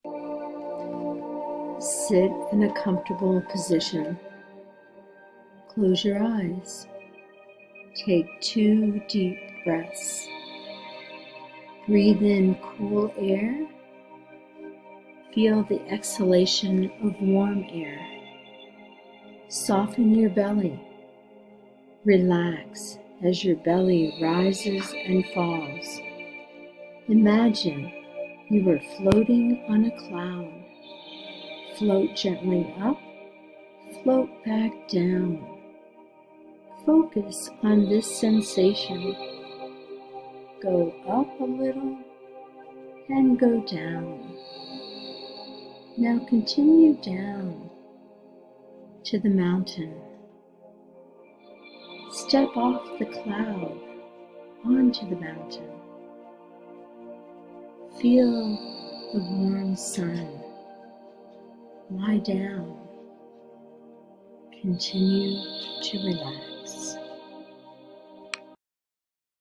Sit in a comfortable position. Close your eyes. Take 2 deep breaths. Breathe in cool air. Feel the exhalation of warm air. Soften your belly. Relax as your belly rises and falls. Imagine you are floating on a cloud. Float gently up, float back down. Focus on this sensation. Go up a little and go down. Now continue down to the mountain. Step off the cloud onto the mountain. Feel the warm sun. Lie down. Continue to relax.